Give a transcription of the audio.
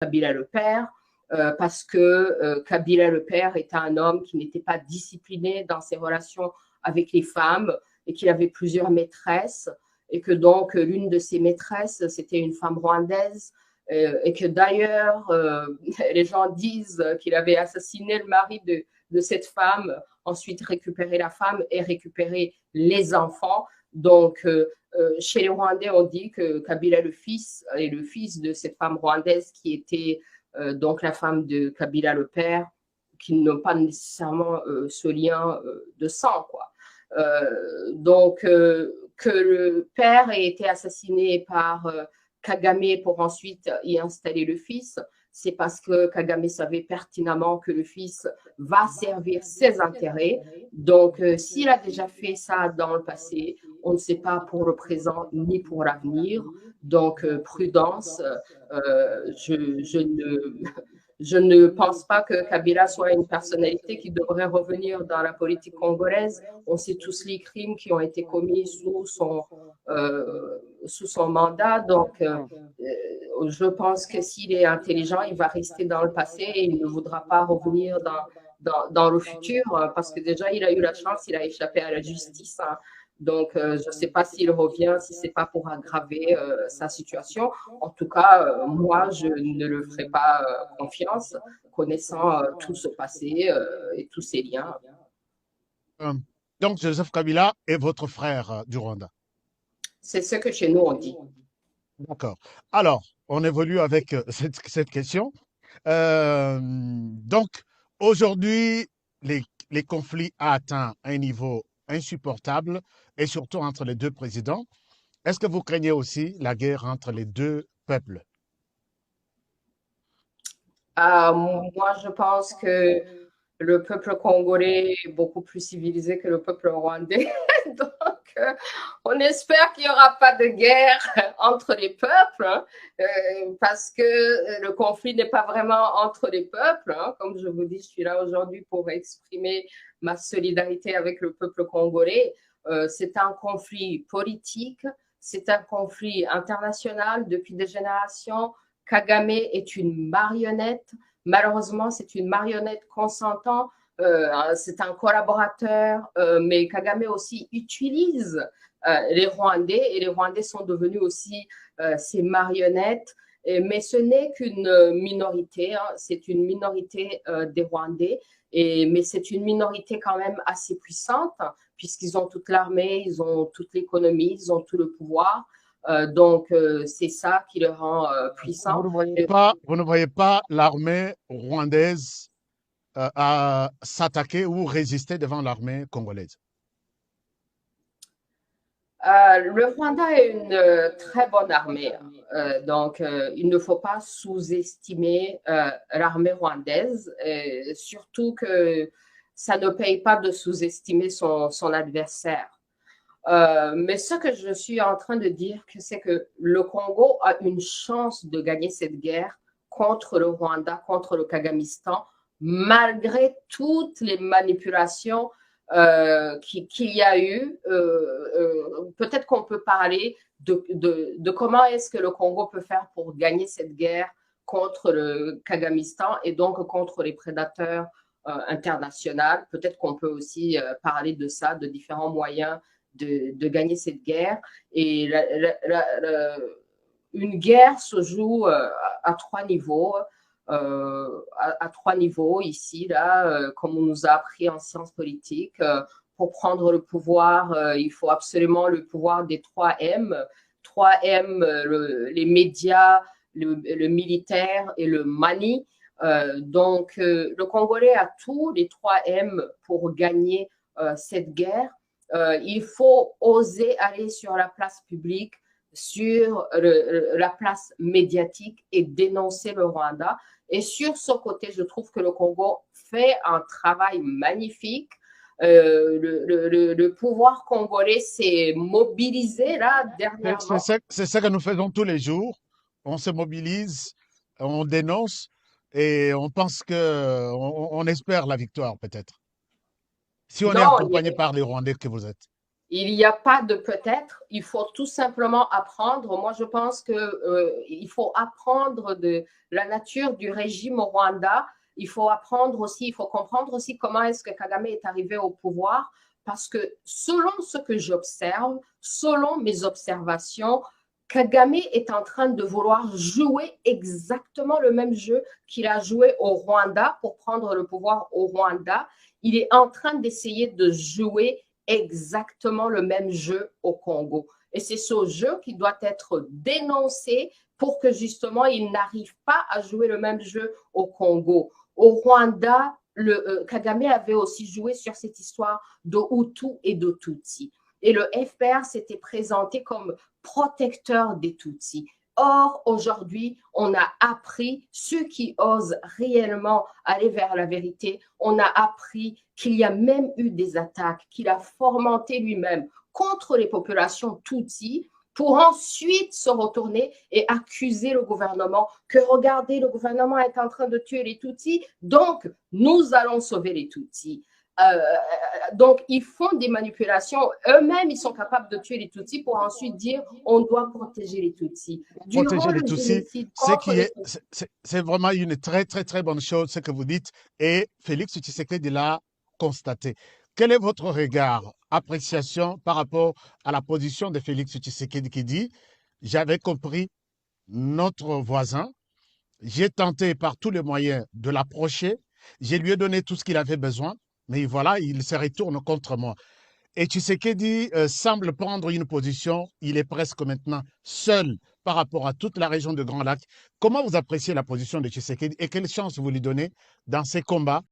Kabila le père, parce que Kabila le père était un homme qui n'était pas discipliné dans ses relations avec les femmes et qu'il avait plusieurs maîtresses et que donc l'une de ses maîtresses, c'était une femme rwandaise et que d'ailleurs, les gens disent qu'il avait assassiné le mari de cette femme, ensuite récupéré la femme et récupéré les enfants. Donc, chez les Rwandais, on dit que Kabila le fils est le fils de cette femme rwandaise qui était donc la femme de Kabila le père, qui n'ont pas nécessairement ce lien de sang, quoi. Donc, que le père ait été assassiné par Kagame pour ensuite y installer le fils, c'est parce que Kagame savait pertinemment que le fils va servir ses intérêts. Donc, s'il a déjà fait ça dans le passé, on ne sait pas pour le présent ni pour l'avenir. Donc, prudence. Je ne pense pas que Kabila soit une personnalité qui devrait revenir dans la politique congolaise. On sait tous les crimes qui ont été commis sous son mandat. Donc, je pense que s'il est intelligent, il va rester dans le passé et il ne voudra pas revenir dans le futur parce que déjà, il a eu la chance, il a échappé à la justice. Hein. Donc, je ne sais pas s'il revient, si ce n'est pas pour aggraver sa situation. En tout cas, moi, je ne le ferai pas confiance, connaissant tout ce passé et tous ses liens. Euh, Donc, Joseph Kabila est votre frère du Rwanda. C'est ce que chez nous, on dit. D'accord. Alors, on évolue avec cette question. Donc, aujourd'hui, les conflits ont atteint un niveau insupportable, et surtout entre les deux présidents. Est-ce que vous craignez aussi la guerre entre les deux peuples? Moi, je pense que le peuple congolais est beaucoup plus civilisé que le peuple rwandais. Donc, on espère qu'il n'y aura pas de guerre entre les peuples, hein, parce que le conflit n'est pas vraiment entre les peuples. Hein. Comme je vous dis, je suis là aujourd'hui pour exprimer ma solidarité avec le peuple congolais. C'est un conflit politique, c'est un conflit international depuis des générations. Kagame est une marionnette. Malheureusement, c'est une marionnette consentant. C'est un collaborateur, mais Kagame aussi utilise les Rwandais et les Rwandais sont devenus aussi ses marionnettes. Mais ce n'est qu'une minorité, hein, c'est une minorité des Rwandais, mais c'est une minorité quand même assez puissante, puisqu'ils ont toute l'armée, ils ont toute l'économie, ils ont tout le pouvoir. Donc, c'est ça qui le rend puissant. Vous ne voyez pas l'armée rwandaise à s'attaquer ou résister devant l'armée congolaise? Le Rwanda a une très bonne armée. Donc, il ne faut pas sous-estimer l'armée rwandaise, surtout que ça ne paye pas de sous-estimer son adversaire. Mais ce que je suis en train de dire, c'est que le Congo a une chance de gagner cette guerre contre le Rwanda, contre le Kagamistan, malgré toutes les manipulations qu'il y a eu. Peut-être qu'on peut parler de comment est-ce que le Congo peut faire pour gagner cette guerre contre le Kagamistan et donc contre les prédateurs internationaux. Peut-être qu'on peut aussi parler de ça, de différents moyens de gagner cette guerre. Et une guerre se joue à trois niveaux. À trois niveaux ici, là, comme on nous a appris en sciences politiques. Pour prendre le pouvoir, il faut absolument le pouvoir des 3 M. 3 M, les médias, le militaire et le money. Donc, le Congolais a tous les 3 M pour gagner cette guerre. Il faut oser aller sur la place publique, sur la place médiatique et dénoncer le Rwanda. Et sur ce côté, je trouve que le Congo fait un travail magnifique. Le pouvoir congolais s'est mobilisé là dernièrement. C'est ce que nous faisons tous les jours. On se mobilise, on dénonce et on pense que, on espère la victoire peut-être. Si on est Non, accompagné par les Rwandais que vous êtes. Il n'y a pas de peut-être, il faut tout simplement apprendre. Moi, je pense qu'il faut apprendre de la nature du régime au Rwanda. Il faut apprendre aussi, il faut comprendre aussi comment est-ce que Kagame est arrivé au pouvoir. Parce que selon ce que j'observe, selon mes observations, Kagame est en train de vouloir jouer exactement le même jeu qu'il a joué au Rwanda pour prendre le pouvoir au Rwanda. Il est en train d'essayer de jouer exactement le même jeu au Congo. Et c'est ce jeu qui doit être dénoncé pour que justement il n'arrive pas à jouer le même jeu au Congo. Au Rwanda, Kagame avait aussi joué sur cette histoire de Hutu et de Tutsi. Et le FPR s'était présenté comme protecteur des Tutsis. Or, aujourd'hui, on a appris, ceux qui osent réellement aller vers la vérité, on a appris qu'il y a même eu des attaques, qu'il a fomenté lui-même contre les populations Tutsi pour ensuite se retourner et accuser le gouvernement que regardez, le gouvernement est en train de tuer les Tutsis, donc nous allons sauver les Tutsis. Donc, ils font des manipulations. Eux-mêmes, ils sont capables de tuer les Tutsis pour ensuite dire on doit protéger les Tutsis. Protéger Durant les le Tutsis, génocide contre les Tutsis. c'est vraiment une très, très, très bonne chose, ce que vous dites. Et Félix Tshisekedi l'a constaté. Quel est votre regard, appréciation par rapport à la position de Félix Tshisekedi qui dit, j'avais compris notre voisin, j'ai tenté par tous les moyens de l'approcher, je lui ai donné tout ce qu'il avait besoin, mais voilà, il se retourne contre moi. Et Tshisekedi semble prendre une position, il est presque maintenant seul par rapport à toute la région de Grand Lac. Comment vous appréciez la position de Tshisekedi et quelle chance vous lui donnez dans ces combats